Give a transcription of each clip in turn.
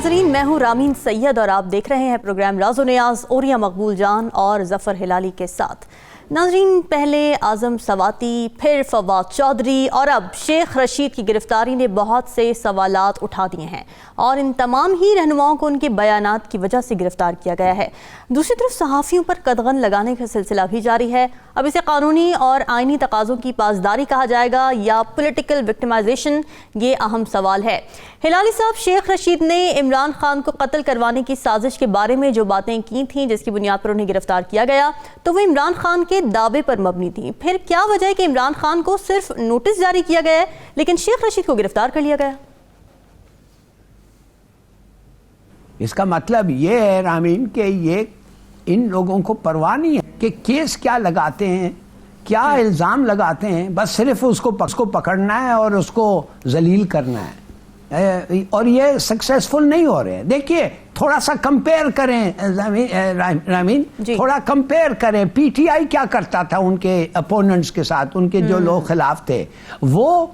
ناظرین، میں ہوں رامین سید اور آپ دیکھ رہے ہیں پروگرام راز و نیاز اوریہ مقبول جان اور ظفر ہلالی کے ساتھ۔ ناظرین، پہلے اعظم سواتی، پھر فواد چودھری اور اب شیخ رشید کی گرفتاری نے بہت سے سوالات اٹھا دیے ہیں اور ان تمام ہی رہنماؤں کو ان کے بیانات کی وجہ سے گرفتار کیا گیا ہے۔ دوسری طرف صحافیوں پر قدغن لگانے کا سلسلہ بھی جاری ہے۔ اب اسے قانونی اور آئینی تقاضوں کی پاسداری کہا جائے گا یا پولیٹیکل وکٹمائزیشن، یہ اہم سوال ہے۔ ہلالی صاحب، شیخ رشید نے عمران خان کو قتل کروانے کی سازش کے بارے میں جو باتیں کی تھیں جس کی بنیاد پر انہیں گرفتار کیا گیا تو وہ عمران خان کے دعوے پر مبنی تھیں۔ پھر کیا وجہ ہے کہ عمران خان کو صرف نوٹس جاری کیا گیا ہے لیکن شیخ رشید کو گرفتار کر لیا گیا؟ اس کا مطلب یہ ہے رامین کہ یہ ان لوگوں کو پرواہ نہیں ہے کہ کیس کیا لگاتے ہیں، کیا الزام لگاتے ہیں، بس صرف اس کو پکڑنا ہے اور اس کو ذلیل کرنا ہے، اور یہ سکسیسفل نہیں ہو رہے ہیں۔ دیکھیے، تھوڑا سا کمپیئر کریں رامین، تھوڑا کمپیئر کریں پی ٹی آئی کیا کرتا تھا ان کے اپوننٹس کے ساتھ، ان کے جو لوگ خلاف تھے، وہ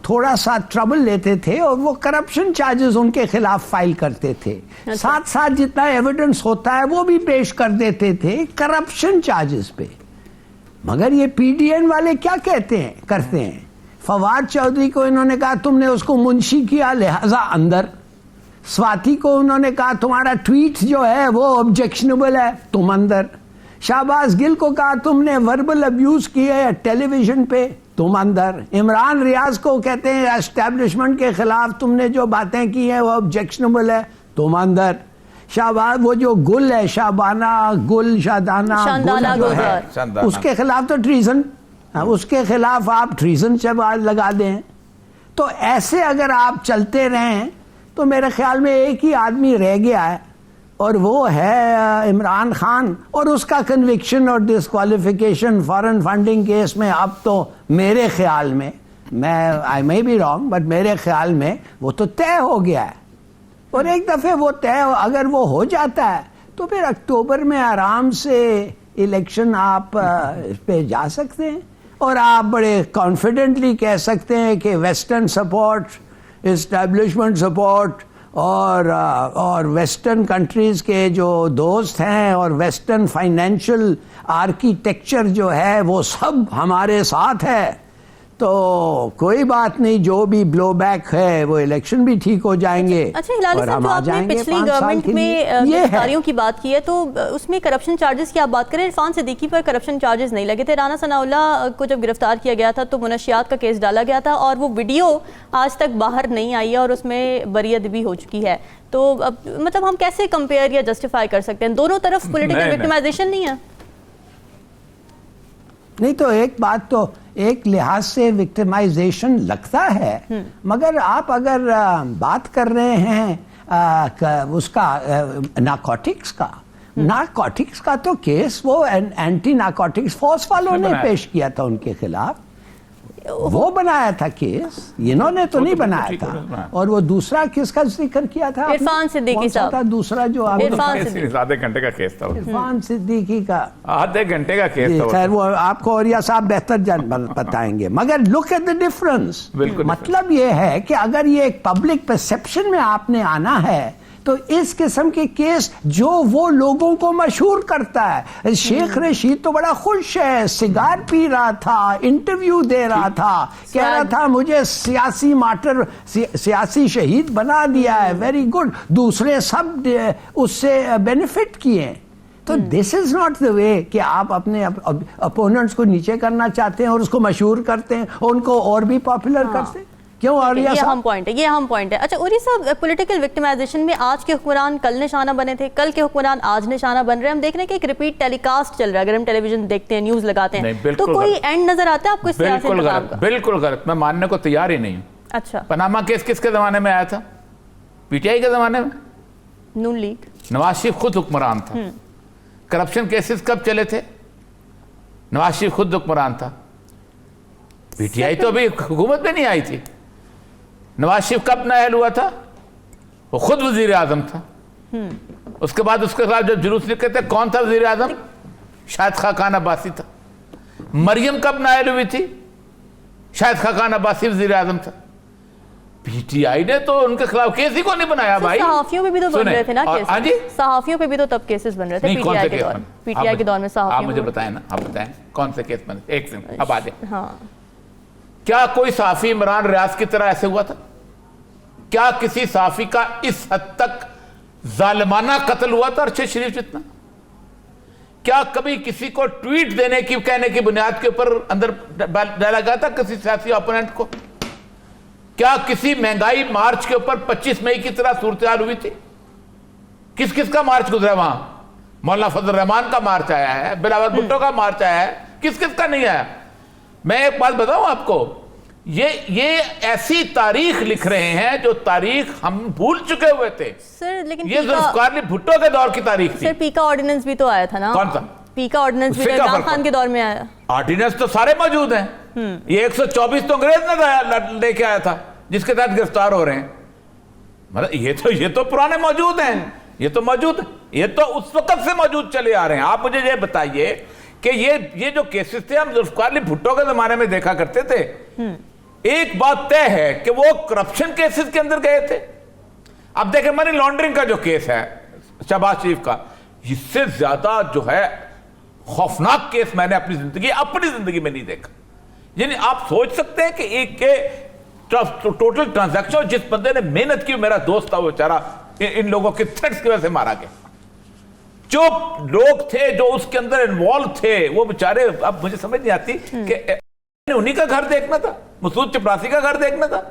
تھوڑا سا ٹربل لیتے تھے اور وہ کرپشن چارجز ان کے خلاف فائل کرتے تھے، ساتھ ساتھ جتنا ایویڈنس ہوتا ہے وہ بھی پیش کر دیتے تھے کرپشن چارجز پہ۔ مگر یہ پی ڈی این والے کیا کرتے ہیں؟ فواد چودھری کو انہوں نے کہا تم نے اس کو منشی کیا لہذا اندر، سواتی کو انہوں نے کہا تمہارا ٹویٹ جو ہے وہ آبجیکشنبل ہے، تم اندر، شہباز گل کو کہا تم نے وربل ابیوز کیا ہے ٹیلی ویژن پہ، تم اندر، عمران ریاض کو کہتے ہیں اسٹیبلشمنٹ کے خلاف تم نے جو باتیں کی ہیں وہ آبجیکشنبل ہے، تم اندر، شہباز وہ جو گل ہے شادانہ گل ہے اس کے خلاف تو ٹریزن، اس کے خلاف آپ ٹریزن چارج لگا دیں۔ تو ایسے اگر آپ چلتے رہیں تو میرے خیال میں ایک ہی آدمی رہ گیا ہے اور وہ ہے عمران خان، اور اس کا کنوکشن اور ڈسکوالیفیکیشن فارن فنڈنگ کیس میں اب تو میرے خیال میں، آئی مے بی رانگ بٹ میرے خیال میں وہ تو طے ہو گیا ہے، اور ایک دفعہ وہ طے اگر وہ ہو جاتا ہے تو پھر اکتوبر میں آرام سے الیکشن آپ اس پہ جا سکتے ہیں، اور آپ بڑے کانفیڈنٹلی کہہ سکتے ہیں کہ ویسٹرن سپورٹ، اسٹیبلشمنٹ سپورٹ اور ویسٹرن کنٹریز کے جو دوست ہیں اور ویسٹرن فائنینشل آرکیٹیکچر جو ہے وہ سب ہمارے ساتھ ہے، تو کوئی بات نہیں، جو بھی بلو بیک ہے وہ الیکشن بھی ٹھیک ہو جائیں گے۔ اچھا ہلالی صاحب، جو آپ نے پچھلی گورنمنٹ میں گرفتاریوں کی بات کی ہے تو اس میں کرپشن چارجز کی آپ بات کریں، عرفان صدیقی پر کرپشن چارجز نہیں لگے تھے، رانا ثناء اللہ کو جب گرفتار کیا گیا تھا تو منشیات کا کیس ڈالا گیا تھا اور وہ ویڈیو آج تک باہر نہیں آئی ہے اور اس میں بریت بھی ہو چکی ہے، تو مطلب ہم کیسے کمپیئر یا جسٹیفائی کر سکتے ہیں؟ دونوں طرف پولیٹیکل وکٹمائزیشن نہیں ہے؟ نہیں تو ایک بات تو ایک لحاظ سے وکٹمائزیشن لگتا ہے، مگر آپ اگر بات کر رہے ہیں اس کا نارکوٹکس کا تو کیس وہ اینٹی نارکوٹکس فورس والوں نے پیش کیا تھا ان کے خلاف، وہ بنایا تھا کیس، انہوں نے تو نہیں بنایا تھا۔ اور وہ دوسرا کس کا ذکر کیا تھا؟ عرفان صدیقی صاحب، دوسرا جو آدھے گھنٹے کا کیس تھا، عرفان صدیقی کا آدھے گھنٹے کا کیس تھا، خیر وہ آپ کو اوریہ صاحب بہتر بتائیں گے، مگر لک ایٹ دی ڈفرنس، مطلب یہ ہے کہ اگر یہ ایک پبلک پرسپشن میں آپ نے آنا ہے تو اس قسم کے کیس جو وہ لوگوں کو مشہور کرتا ہے، شیخ رشید تو بڑا خوش ہے، سگار پی رہا تھا، انٹرویو دے رہا تھا، کہہ رہا تھا مجھے سیاسی شہید بنا دیا ہے، ویری گڈ، دوسرے سب اس سے بینیفٹ کیے، تو دس از ناٹ دا وے کہ آپ اپنے اپوننٹس کو نیچے کرنا چاہتے ہیں اور اس کو مشہور کرتے ہیں اور ان کو اور بھی پاپولر کرتے ہیں۔ کیوں؟ یہ اہم پوائنٹ ہے۔ اچھا اوری صاحب، پولیٹیکل وکٹمائزیشن میں آج کے حکمران کل نشانہ بنے تھے، کل کے حکمران آج نشانہ بن رہے ہیں، ہم دیکھ رہے ہیں کہ ایک ریپیٹ ٹیلی کاسٹ چل رہا ہے، اگر ہم ٹیلی ویژن دیکھتے ہیں، نیوز لگاتے ہیں تو کوئی اینڈ نظر آتا ہے آپ کو اس سیاسی انتخاب کا؟ بالکل غلط، میں ماننے کو تیار ہی نہیں ہوں۔ اچھا، پاناما کیس کس کے زمانے میں آیا تھا؟ پی ٹی آئی کے زمانے میں، نون لیگ، نواز شریف خود حکمران تھا۔ کرپشن کیسز کب چلے تھے؟ نواز شریف خود حکمران تھا، پی ٹی آئی تو ابھی حکومت میں نہیں آئی تھی۔ نواز شریف کب نااہل ہوا تھا؟ وہ خود وزیر اعظم تھا۔ اس کے بعد اس کے خلاف جب جلوس نکلے تھے، کون تھا وزیر اعظم؟ شاہد خاقان عباسی تھا۔ مریم کب نااہل ہوئی تھی؟ شاہد خاقان عباسی وزیر اعظم تھا۔ پی ٹی آئی نے تو ان کے خلاف کیس ہی کو نہیں بنایا بھائی. صحافیوں پہ بھی تو بن رہے تھے نا کیسز. ہاں جی, صحافیوں پہ بھی تو تب کیسز بن رہے تھے پی ٹی آئی کے دور میں. پی ٹی آئی کے دور میں صحافیوں. آپ مجھے بتائیں نا, آپ بتائیں کون سے کیس بنے. ایک سیکنڈ, اب آ جائیں. ہاں, کیا کوئی صحافی عمران ریاض کی طرح ایسے ہوا تھا؟ کیا کسی صحافی کا اس حد تک ظالمانہ قتل ہوا تھا ارشد شریف جتنا؟ کیا کبھی کسی کو ٹویٹ دینے کی کہنے کی بنیاد کے اوپر اندر ڈالا گیا تھا کسی سیاسی اپوننٹ کو؟ کیا کسی مہنگائی مارچ کے اوپر 25 مئی کی طرح صورتحال ہوئی تھی؟ کس کس کا مارچ گزرا وہاں؟ مولانا فضل الرحمان کا مارچ آیا ہے, بلاول بھٹو کا مارچ آیا ہے, کس کس کا نہیں آیا؟ میں ایک بات بتاؤں آپ کو, یہ ایسی تاریخ لکھ رہے ہیں جو تاریخ ہم بھول چکے ہوئے تھے. سر لیکن یہ ذوالفقار علی بھٹو کے دور کی تاریخ تھی. سر پیکا آرڈیننس بھی تو آیا تھا نا. کون سا پیکا آرڈیننس بھی عمران خان کے دور میں آیا. آرڈیننس تو سارے موجود ہیں. یہ 124 تو انگریز نے لے کے آیا تھا جس کے تحت گرفتار ہو رہے ہیں. مطلب یہ تو پرانے موجود ہیں, یہ تو موجود ہیں, یہ تو اس وقت سے موجود چلے آ رہے ہیں. آپ مجھے یہ بتائیے کہ یہ جو کیسز تھے ہم ذوالفقار علی بھٹو کے زمانے میں دیکھا کرتے تھے. ایک بات طے ہے کہ وہ کرپشن کیسز کے اندر گئے تھے. اب دیکھیں منی لانڈرنگ کا جو کیس ہے شہباز شریف کا, اس سے زیادہ جو ہے خوفناک کیس میں نے اپنی زندگی میں نہیں دیکھا. یعنی آپ سوچ سکتے ہیں کہ ایک کے ٹوٹل ٹرانزیکشن جس بندے نے محنت کی, میرا دوست تھا وہ بیچارہ ان لوگوں کے تھریٹس کی وجہ سے مارا گیا. جو لوگ تھے جو اس کے اندر انوالو تھے وہ بیچارے, اب مجھے سمجھ نہیں آتی کہ انہی کا گھر دیکھنا تھا, مسعود چپراسی کا گھر دیکھنا تھا,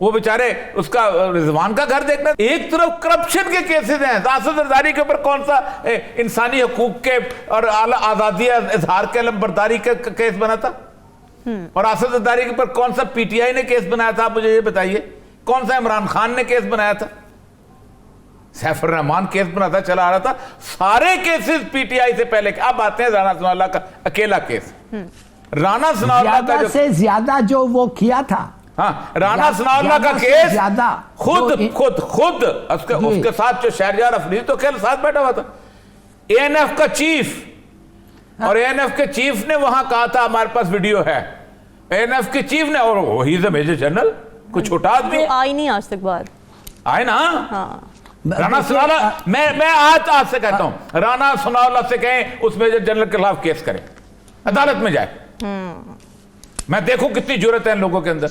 وہ بیچارے اس کا رضوان کا گھر دیکھنا تھا. ایک طرف کرپشن کے کیسز ہیں, آصف زرداری کے اوپر کون سا انسانی حقوق کے اور آزادی اظہار کے علم برداری کا کیس بنا تھا, اور آصف زرداری کے اوپر کون سا پی ٹی آئی نے کیس بنایا تھا؟ آپ مجھے یہ بتائیے. کون سا عمران خان نے کیس بنایا تھا؟ سیف الرحمان کیس بناتا چلا آ رہا تھا. سارے کیسز پی ٹی آئی سے پہلے. اب آتے ہیں رانا ثناء اللہ کا اکیلا کیس. رانا ثناء اللہ کا زیادہ سے زیادہ جو وہ کیا تھا, ہاں رانا ثناء اللہ کا کیس خود اس کے ساتھ جو شہریار افریدی تو خیر ساتھ بیٹھا ہوا تھا, اے این ایف کا چیف, اور اے این ایف کے چیف نے وہاں کہا تھا ہمارے پاس ویڈیو ہے. اے این ایف کے چیف نے, اور وہی از اے میجر جنرل, کوئی چھوٹا آدمی آئی نہیں آج تک باہر آئے نا. رانا ثناء اللہ, میں آج سے کہتا ہوں رانا ثناء اللہ سے کہیں اس میجر جنرل کے خلاف کیس کریں, عدالت میں جائے, میں دیکھوں کتنی جرت ہے ان لوگوں کے اندر.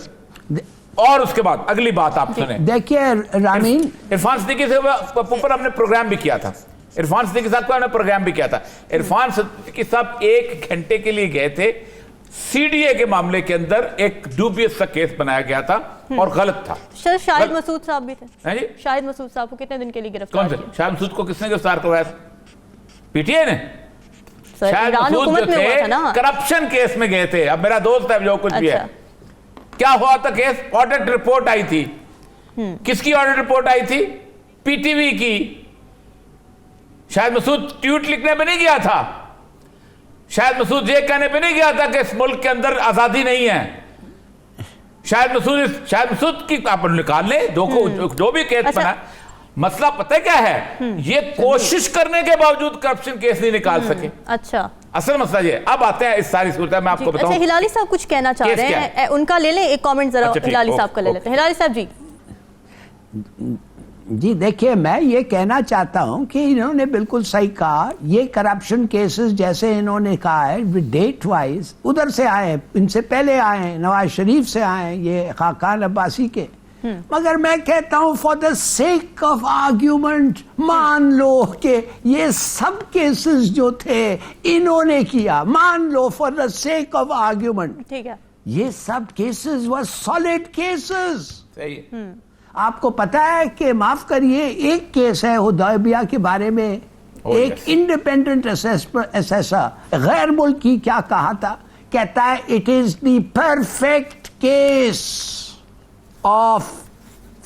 اور اس کے بعد اگلی بات آپ سنیں. دیکھیے رامین, عرفان صدیقی سے اوپر ہم نے پروگرام بھی کیا تھا, عرفان صدیقی صاحب کا ہم نے پروگرام بھی کیا تھا. عرفان صدیقی صاحب 1 گھنٹے کے لیے گئے تھے, سی ڈی اے کے معاملے کے اندر ایک ڈوبیس سا کیس بنایا گیا تھا اور غلط تھا. شاہد مسعود صاحب بھی تھے. جی شاہد مسعود صاحب کو کتنے دن کے لیے گرفتار کون سے؟ شاہد مسعود کو کس نے گرفتار کروایا تھا؟ پی ٹی آئی نے. شاہد مسعود جو تھے کرپشن کیس میں گئے تھے. اب میرا دوست ہے جو کچھ بھی ہے, کیا ہوا تھا کیس؟ آڈٹ رپورٹ آئی تھی. کس کی آڈٹ رپورٹ آئی تھی؟ پی ٹی وی کی. شاہد مسعود ٹویٹ لکھنے پہ نہیں گیا تھا, شاہد مسعود یہ کہنے پہ نہیں گیا تھا کہ اس ملک کے اندر آزادی نہیں ہے. شاہد مسعود کی آپ نکال لیں جو بھی کیس بنا. مسئلہ پتہ کیا ہے, یہ کوشش کرنے کے باوجود کرپشن کیس نہیں نکال سکے. اچھا, اصل مسئلہ یہ. اب آتے ہیں اس ساری صورت میں آپ کو بتاؤں. اچھا, ہلالی صاحب کچھ کہنا چاہ رہے ہیں, ان کا لے لیں ایک کامنٹ ذرا. ہلالی صاحب کا لے لیتے ہیں. ہلالی صاحب جی دیکھیے, میں یہ کہنا چاہتا ہوں کہ انہوں نے بالکل صحیح کہا. یہ کرپشن کیسز جیسے انہوں نے کہا ہے ڈیٹ وائز ادھر سے آئے, ان سے پہلے آئے, نواز شریف سے آئے, یہ خاقان عباسی کے. مگر میں کہتا ہوں for the sake of argument مان لو کہ یہ سب کیسز جو تھے انہوں نے کیا, مان لو for the sake of argument, ٹھیک ہے, یہ سب کیسز ور سالڈ کیسز. صحیح ہے. آپ کو پتا ہے کہ معاف کریے, ایک کیس ہے حدیبیہ کے بارے میں, ایک انڈیپینڈنٹ اسیسر غیر ملکی کیا کہا تھا, کہتا ہے it is the perfect case of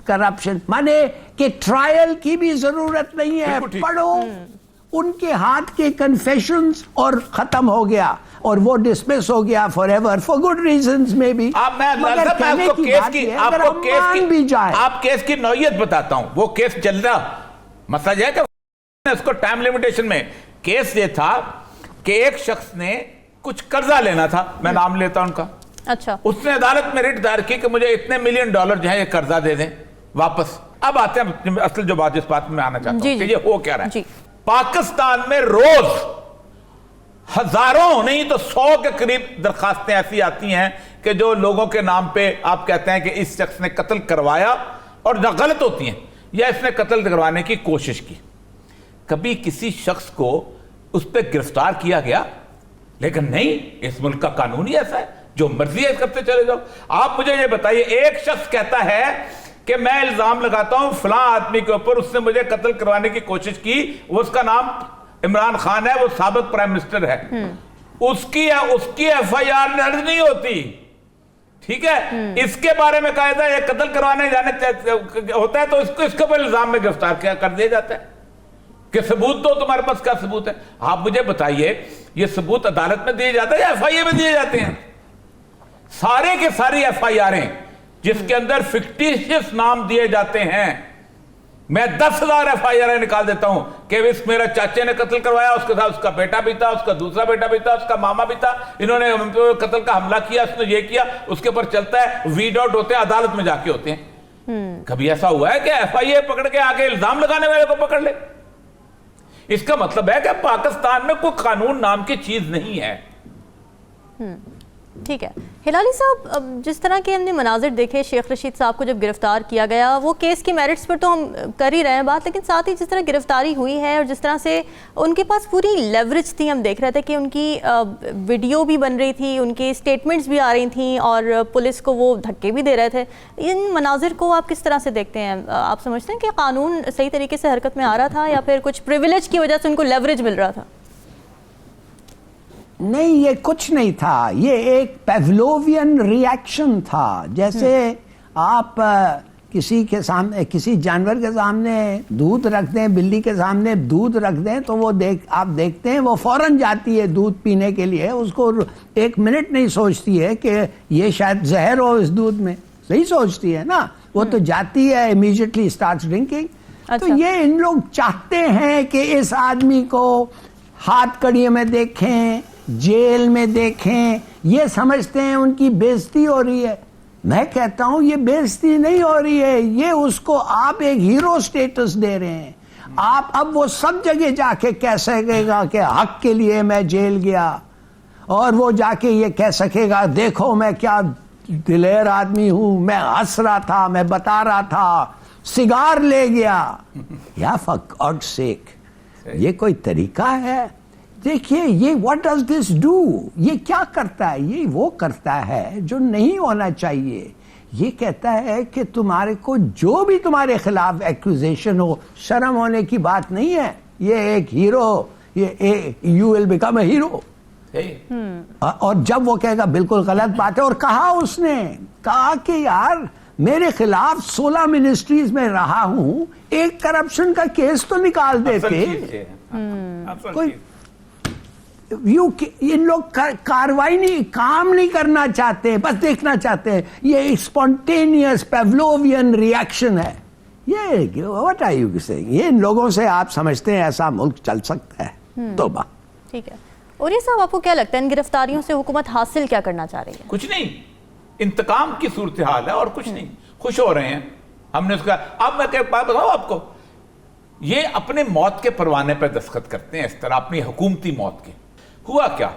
corruption. مانے کہ ٹرائل کی بھی ضرورت نہیں ہے, پڑھو ان کے ہاتھ کے کنفیشنز اور ختم ہو گیا, اور وہ ڈسمس ہو گیا for ever for good reasons میں بھی. آپ کیس کی نوعیت بتاتا ہوں. وہ کیس چل رہا, مسئلہ یہ ہے کہ اس کو ٹائم لیمیٹیشن میں. کیس یہ تھا کہ ایک شخص نے کچھ قرضہ لینا تھا, میں نام لیتا ہوں ان کا, اچھا اس نے عدالت میں ریٹ دائر کی کہ مجھے اتنے ملین ڈالر جو ہے یہ قرضہ دے دیں واپس. اب آتے ہیں اصل جو بات جس بات میں آنا چاہتا ہوں کہ یہ ہو کیا رہا ہے. پاکستان میں روز ہزاروں نہیں تو 100 کے قریب درخواستیں ایسی آتی ہیں کہ جو لوگوں کے نام پہ آپ کہتے ہیں کہ اس شخص نے قتل کروایا, اور جو غلط ہوتی ہیں, یا اس نے قتل کروانے کی کوشش کی. کبھی کسی شخص کو اس پہ گرفتار کیا گیا؟ لیکن نہیں, اس ملک کا قانون ہی ایسا ہے, جو مرضی ہے کرتے چلے جاؤ. آپ مجھے یہ بتائیے, ایک شخص کہتا ہے کہ میں الزام لگاتا ہوں فلاں آدمی کے اوپر, اس نے مجھے قتل کروانے کی کوشش کی, وہ اس کا نام عمران خان ہے, وہ سابق پرائم منسٹر ہے, اس کی ایف آئی آر درج نہیں ہوتی, ٹھیک ہے, اس کے بارے میں کہا جاتا ہے یہ قتل کروانے جانے ہوتا ہے تو اس کے اوپر الزام میں گرفتار کر دیا جاتا ہے کہ ثبوت تو تمہارے پاس کیا ثبوت ہے. آپ مجھے بتائیے یہ ثبوت عدالت میں دیے جاتے ہیں یا ایف آئی اے میں دیے جاتے ہیں؟ سارے کے ساری ایف آئی آریں جس کے اندر فکٹیشیس نام دیے جاتے ہیں, میں 10,000 ایف آئی آریں نکال دیتا ہوں کہ اس میرے چاچے نے قتل کروایا, اس کے ساتھ اس کا بیٹا بھی تھا, اس کا دوسرا بیٹا بھی تھا, اس کا ماما بھی تھا, انہوں نے قتل کا حملہ کیا, اس نے یہ کیا, اس کے اوپر چلتا ہے, ویڈ آؤٹ ہوتے ہیں, عدالت میں جا کے ہوتے ہیں. کبھی ایسا ہوا ہے کہ ایف آئی اے پکڑ کے آگے الزام لگانے والے کو پکڑ لے؟ اس کا مطلب ہے کہ پاکستان میں کوئی قانون نام کی چیز نہیں ہے. ٹھیک ہے ہلالی صاحب, جس طرح کے ہم نے مناظر دیکھے شیخ رشید صاحب کو جب گرفتار کیا گیا, وہ کیس کی میرٹس پر تو ہم کر ہی رہے ہیں بات, لیکن ساتھ ہی جس طرح گرفتاری ہوئی ہے اور جس طرح سے ان کے پاس پوری لیوریج تھی, ہم دیکھ رہے تھے کہ ان کی ویڈیو بھی بن رہی تھی, ان کی سٹیٹمنٹس بھی آ رہی تھیں, اور پولیس کو وہ دھکے بھی دے رہے تھے. ان مناظر کو آپ کس طرح سے دیکھتے ہیں؟ آپ سمجھتے ہیں کہ قانون صحیح طریقے سے حرکت میں آ رہا تھا, یا پھر کچھ پریویلیج کی وجہ سے ان کو لیوریج مل رہا تھا؟ نہیں, یہ کچھ نہیں تھا, یہ ایک پیولووین ری ایکشن تھا. جیسے آپ کسی کے سامنے, کسی جانور کے سامنے دودھ رکھ دیں, بلی کے سامنے دودھ رکھ دیں تو وہ آپ دیکھتے ہیں وہ فوراً جاتی ہے دودھ پینے کے لیے, اس کو 1 منٹ نہیں سوچتی ہے کہ یہ شاید زہر ہو اس دودھ میں, صحیح سوچتی ہے نا, وہ تو جاتی ہے امیجیٹلی اسٹارٹس ڈرنکنگ. تو یہ ان لوگ چاہتے ہیں کہ اس آدمی کو ہاتھ کڑیے میں دیکھیں, جیل میں دیکھیں, یہ سمجھتے ہیں ان کی بےزتی ہو رہی ہے. میں کہتا ہوں یہ بےزتی نہیں ہو رہی ہے, یہ اس کو آپ ایک ہیرو سٹیٹس دے رہے ہیں. آپ اب وہ سب جگہ جا کے کہہ سکے گا کہ حق کے لیے میں جیل گیا, اور وہ جا کے یہ کہہ سکے گا دیکھو میں کیا دلیر آدمی ہوں, میں ہنس رہا تھا, میں بتا رہا تھا, سگار لے گیا. یا فار گاڈ سیک, یہ کوئی طریقہ ہے؟ دیکھیے یہ واٹ ڈز دس ڈو, یہ کیا کرتا ہے؟ یہ وہ کرتا ہے جو نہیں ہونا چاہیے. یہ کہتا ہے کہ تمہارے کو جو بھی تمہارے خلاف ایکوزیشن ہو, شرم ہونے کی بات نہیں ہے, یہ ایک ہیرو, یہ you will become a hero. اور جب وہ کہے گا بالکل غلط بات ہے, اور کہا اس نے کہا کہ یار میرے خلاف 16 منسٹریز میں رہا ہوں, ایک کرپشن کا کیس تو نکال دیتے. کوئی ان لوگ کاروائی نہیں, کام نہیں کرنا چاہتے, بس دیکھنا چاہتے ہیں. یہ ایک اسپونٹینیس پیولووین ری ایکشن ہے. یہ واٹ آر یو سیئنگ, یہ ان لوگوں سے آپ سمجھتے ہیں ایسا ملک چل سکتا ہے؟ توبہ. ٹھیک ہے اور یہ صاحب, آپ کو کیا لگتا ہے ان گرفتاریوں سے حکومت حاصل کیا کرنا چاہ رہی ہے؟ کچھ نہیں, انتقام کی صورتحال ہے اور کچھ نہیں. خوش ہو رہے ہیں ہم نے اس کا. اب میں ایک بات بتاؤں آپ کو, یہ اپنے موت کے پروانے پہ دستخط کرتے ہیں اس طرح, اپنی حکومتی موت کے. ہوا کیا,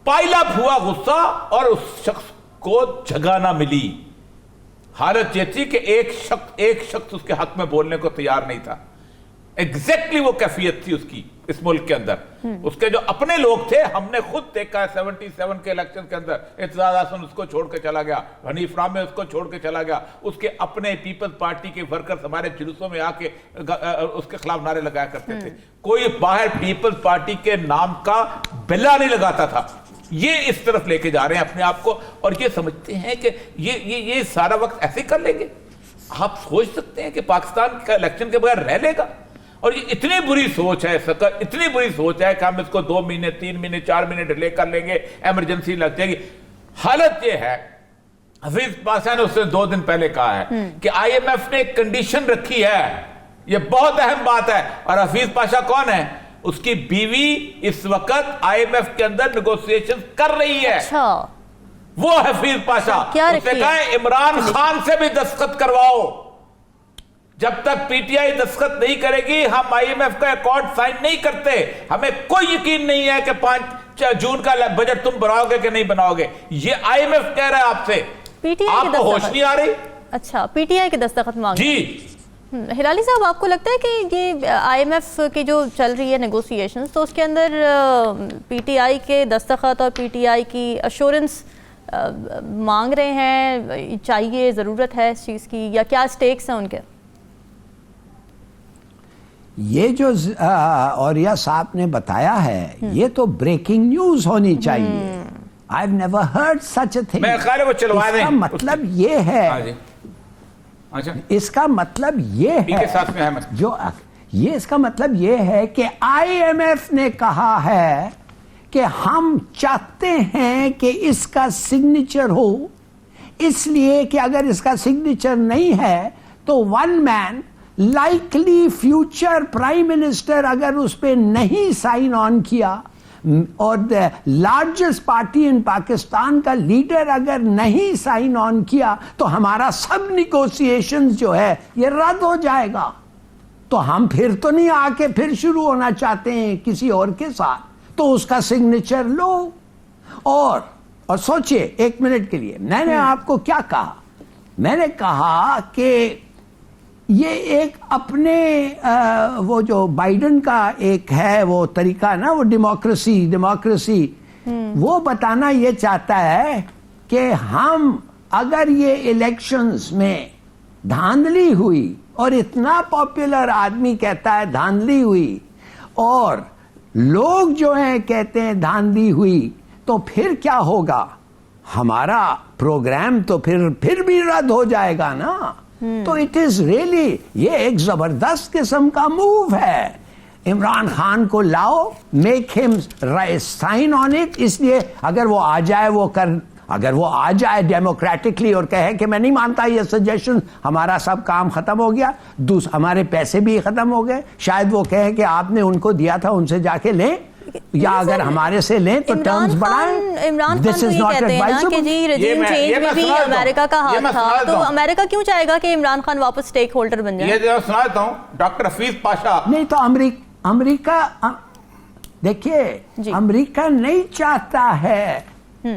پائل اپ ہوا غصہ اور اس شخص کو جگہ نہ ملی. حالت یہ تھی کہ ایک شخص اس کے حق میں بولنے کو تیار نہیں تھا. ایگزیکٹلی وہ کیفیت تھی اس کی اس ملک کے اندر. اس کے جو اپنے لوگ تھے, ہم نے خود دیکھا ہے 77 کے الیکشن کے اندر, اعتزاز احسن اس کو چھوڑ کے چلا گیا, حنیف رام اس کو چھوڑ کے چلا گیا, اس کے اپنے پیپلز پارٹی کے ورکرز ہمارے جلوسوں میں آ کے اس کے خلاف نعرے لگایا کرتے تھے. کوئی باہر پیپلز پارٹی کے نام کا بلا نہیں لگاتا تھا. یہ اس طرف لے کے جا رہے ہیں اپنے آپ کو, اور یہ سمجھتے ہیں کہ یہ سارا وقت ایسے کر لیں گے. آپ سوچ سکتے ہیں کہ پاکستان کا الیکشن کے بغیر رہ لے گا؟ اور یہ اتنی بری سوچ ہے, اتنی بری سوچ ہے کہ ہم اس کو 2 مہینے 3 مہینے 4 مہینے ڈیلے کر لیں گے, ایمرجنسی لگ جائے گی. حالت یہ ہے, حفیظ پاشا نے اس سے 2 دن پہلے کہا ہے کہ آئی ایم ایف نے ایک کنڈیشن رکھی ہے, یہ بہت اہم بات ہے. اور حفیظ پاشا کون ہے؟ اس کی بیوی اس وقت آئی ایم ایف کے اندر نیگوسیشن کر رہی ہے. وہ حفیظ پاشا اس نے کہا عمران خان سے بھی دستخط کرواؤ، جب تک پی ٹی آئی دستخط نہیں کرے گی ہم آئی ایم ایف کا ایکارڈ سائن نہیں کرتے، ہمیں کوئی یقین نہیں ہے کہ 5 جون کا بجٹ تم بناؤ گے کہ نہیں بناؤ گے، یہ آئی ایم ایف کہہ رہا ہے آپ سے، آپ کو ہوش نہیں آ رہی؟ اچھا پی ٹی آئی کے دستخط مانگے جی ہلالی صاحب، آپ کو لگتا ہے کہ یہ آئی ایم ایف کی جو چل رہی ہے نیگوسیشنز، تو اس کے اندر پی ٹی آئی کے دستخط اور پی ٹی آئی کی ایشورنس مانگ رہے ہیں، چاہیے، ضرورت ہے اس چیز کی، یا کیا سٹیکس ہیں ان کے؟ یہ جو اوریہ صاحب نے بتایا ہے یہ تو بریکنگ نیوز ہونی چاہیے. I've never heard such a thing. میں خیال ہے وہ چلوا دیں. اس کا مطلب یہ ہے، اس کا مطلب یہ ہے جو یہ اس کا مطلب یہ ہے کہ آئی ایم ایف نے کہا ہے کہ ہم چاہتے ہیں کہ اس کا سگنیچر ہو، اس لیے کہ اگر اس کا سگنیچر نہیں ہے تو ون مین لائکلی فیوچر پرائم منسٹر اگر اس پہ نہیں سائن آن کیا اور لارجسٹ پارٹی ان پاکستان کا لیڈر اگر نہیں سائن آن کیا تو ہمارا سب نیگوسیشنز جو ہے یہ رد ہو جائے گا. تو ہم پھر تو نہیں آ کے پھر شروع ہونا چاہتے ہیں کسی اور کے ساتھ، تو اس کا سگنیچر لو. اور سوچئے 1 منٹ کے لیے، میں نے آپ کو کیا کہا؟ میں نے کہا کہ یہ ایک اپنے وہ جو بائیڈن کا ایک ہے وہ طریقہ نا، وہ ڈیموکریسی وہ بتانا یہ چاہتا ہے کہ ہم اگر یہ الیکشنز میں دھاندلی ہوئی اور اتنا پاپولر آدمی کہتا ہے دھاندلی ہوئی اور لوگ جو ہیں کہتے ہیں دھاندلی ہوئی، تو پھر کیا ہوگا؟ ہمارا پروگرام تو پھر بھی رد ہو جائے گا نا. تو اٹ از ریئلی یہ ایک زبردست قسم کا موو ہے. عمران خان کو لاؤ، میک ہم سائن آن اٹ، اس لیے اگر وہ آ جائے ڈیموکریٹکلی اور کہے کہ میں نہیں مانتا یہ سجیشن، ہمارا سب کام ختم ہو گیا، ہمارے پیسے بھی ختم ہو گئے، شاید وہ کہے کہ آپ نے ان کو دیا تھا ان سے جا کے لیں، یا اگر ہمارے سے لیں تو ٹرمز بڑھائیں. عمران خان تو یہ کہتے ہیں نا کہ جی رجیم چینج میں بھی امریکہ کا ہاتھ تھا، تو امریکہ کیوں چاہے گا کہ عمران خان واپس سٹیک ہولڈر بن جائے؟ یہ سنا دیتا ہوں ڈاکٹر حفیظ پاشا. نہیں تو امریکہ دیکھیے امریکہ نہیں چاہتا ہے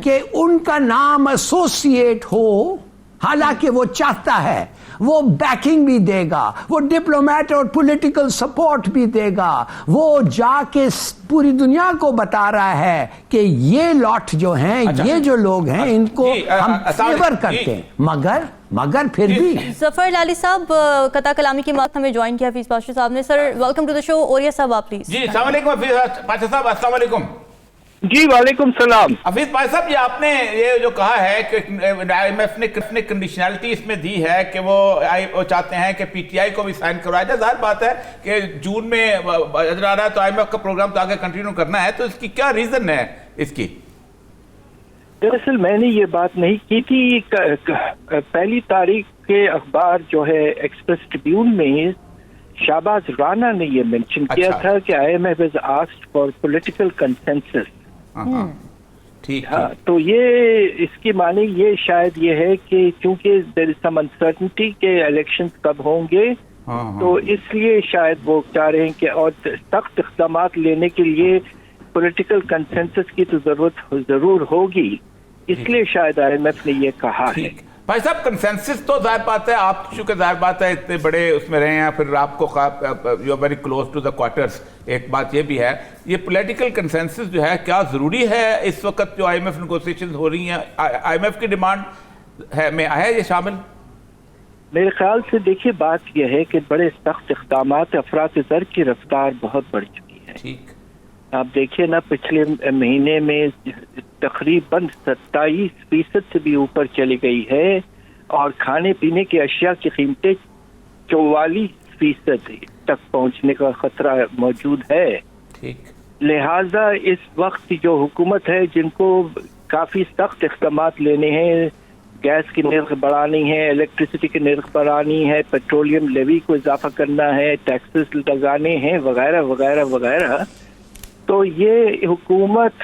کہ ان کا نام ایسوسیٹ ہو، حالانکہ وہ چاہتا ہے، وہ بیکنگ بھی دے گا، وہ ڈپلومیٹ اور پولیٹیکل سپورٹ بھی دے گا، وہ جا کے پوری دنیا کو بتا رہا ہے کہ یہ لاٹ جو ہیں، یہ جو لوگ ہیں ان کو ہم فیور کرتے ہیں، مگر پھر بھی. ظفر ہلالی صاحب، قطع کلامی کی بات ہمیں جوائن کیا حفیظ پاشا صاحب نے. سر ویلکم ٹو دا شو. اوریہ صاحب آپ پلیز. جی السلام علیکم حفیظ پاشا صاحب. السلام علیکم. جی وعلیکم السلام. حفیظ پاشا صاحب، یہ آپ نے یہ جو کہا ہے کہ آئی ایم ایف نے کنڈیشنلٹی اس میں دی ہے کہ وہ چاہتے ہیں کہ پی ٹی آئی کو بھی سائن کروایا جائے. ظاہر بات ہے کہ جون میں نظر آ رہا ہے تو آئی ایم ایف کا پروگرام تو آگے کنٹینیو کرنا ہے، تو اس کی کیا ریزن ہے اس کی؟ دراصل میں نے یہ بات نہیں کی تھی. 1 تاریخ کے اخبار جو ہے ایکسپریس ٹریبیون میں شہباز رانا نے یہ مینشن کیا تھا کہ I M F is asked for political consensus. تو یہ اس کی معنی یہ شاید یہ ہے کہ چونکہ دیر از سم انسرٹنٹی کہ الیکشنز کب ہوں گے، تو اس لیے شاید وہ چاہ رہے ہیں کہ اور سخت اقدامات لینے کے لیے پولیٹیکل کنسنسس کی تو ضرورت ضرور ہوگی، اس لیے شاید آئی ایم ایف نے یہ کہا ہے. بھائی صاحب کنسنسس تو ظاہر بات ہے، آپ چونکہ ظاہر بات ہے اتنے بڑے اس میں رہے ہیں، پھر آپ کو you are very close to the quarters. ایک بات یہ بھی ہے، یہ پولیٹیکل کنسنسس جو ہے کیا ضروری ہے اس وقت جو آئی ایم ایف نیگوسیشنز ہو رہی ہیں؟ آئی ایم ایف کی ڈیمانڈ میں ہے یہ شامل؟ میرے خیال سے دیکھیے بات یہ ہے کہ بڑے سخت اقدامات، افراط زر کی رفتار بہت بڑھ چکی ہے. ٹھیک، آپ دیکھیں نا پچھلے مہینے میں تقریباً 27% سے بھی اوپر چلی گئی ہے، اور کھانے پینے کی اشیاء کی قیمتیں 44% تک پہنچنے کا خطرہ موجود ہے. لہذا اس وقت جو حکومت ہے جن کو کافی سخت اقدامات لینے ہیں، گیس کی نرخ بڑھانی ہے، الیکٹریسٹی کی نرخ بڑھانی ہے، پیٹرولیم لیوی کو اضافہ کرنا ہے، ٹیکسز لگانے ہیں، وغیرہ وغیرہ وغیرہ. تو یہ حکومت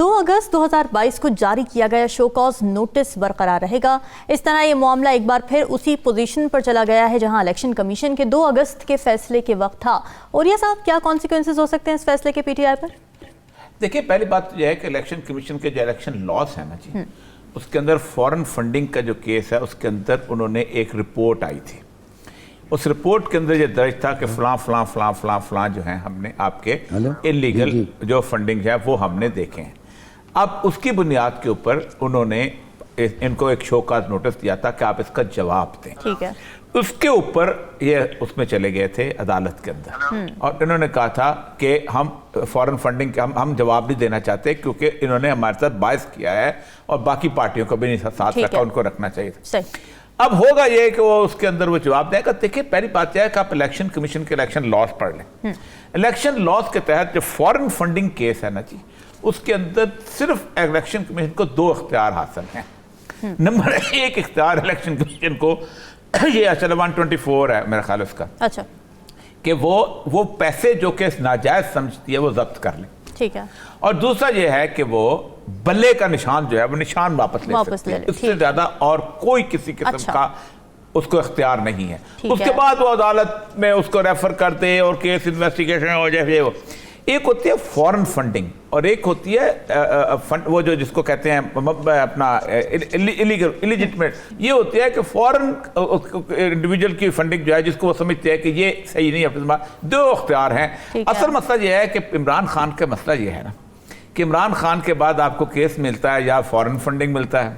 2 اگست 2022 کو جاری کیا گیا شو کاز نوٹس برقرار رہے گا. اس طرح یہ معاملہ ایک بار پھر اسی پوزیشن پر چلا گیا ہے جہاں الیکشن کمیشن کے 2 اگست کے فیصلے کے وقت تھا. اوریا صاحب، کیا کانسیکوینسز ہو سکتے ہیں اس فیصلے کے پی ٹی آئی پر؟ دیکھیں، پہلی بات یہ ہے کہ الیکشن کمیشن کے جو الیکشن لاز ہیں نا جی، اس کے اندر فورن فنڈنگ کا جو کیس ہے اس کے اندر انہوں نے ایک رپورٹ آئی تھی. اس رپورٹ کے اندر یہ درج تھا کہ فلاں فلاں فلاں فلاں فلاں جو ہیں ہم نے آپ کے انلیگل جو فنڈنگ ہے وہ ہم نے دیکھے ہیں. اب اس کی بنیاد کے اوپر انہوں نے ان کو ایک شو کاز نوٹس دیا تھا کہ آپ اس کا جواب دیں. ٹھیک ہے. اس کے اوپر یہ اس میں چلے گئے تھے عدالت کے اندر اور انہوں نے کہا تھا کہ ہم فورن فنڈنگ ہم جواب نہیں دینا چاہتے کیونکہ انہوں نے ہمارے ساتھ باعث کیا ہے اور باقی پارٹیوں کو بھی نہیں ساتھ رکھا، ان کو رکھنا چاہیے تھا. اب ہوگا یہ کہ وہ اس کے اندر وہ جواب دیں گا. دیکھیں، پہلی بات یہ ہے کہ آپ الیکشن کمیشن کے الیکشن لاز پڑھ لیں. الیکشن لاز کے تحت جو فورن فنڈنگ کیس ہے نا جی، اس کے اندر صرف الیکشن کمیشن کو 2 اختیار حاصل ہیں. نمبر 1 اختیار الیکشن کمیشن کو یہ اصل 124 ہے میرا خیال اس کا، اچھا، کہ وہ پیسے جو کہ ناجائز سمجھتی ہے وہ ضبط کر لیں. ٹھیک ہے. اور دوسرا یہ ہے کہ وہ بلے کا نشان جو ہے وہ نشان واپس لے سکتے ہیں. اس سے زیادہ اور کوئی کسی قسم کا اس کو اختیار نہیں ہے. اس کے بعد وہ عدالت میں اس کو ریفر کر دے اور کیس انویسٹیگیشن ہو جائے. ایک ہوتی ہے فورن فنڈنگ اور ایک ہوتی ہے وہ جو جس کو کہتے ہیں اپنا الیجٹمیٹ. یہ ہوتی ہے کہ فورن انڈیویجول کی فنڈنگ جو ہے جس کو وہ سمجھتے ہیں کہ یہ صحیح نہیں ہے. 2 اختیار ہیں. اصل مسئلہ یہ ہے کہ عمران خان کا مسئلہ یہ ہے نا کہ عمران خان کے بعد آپ کو کیس ملتا ہے یا فورن فنڈنگ ملتا ہے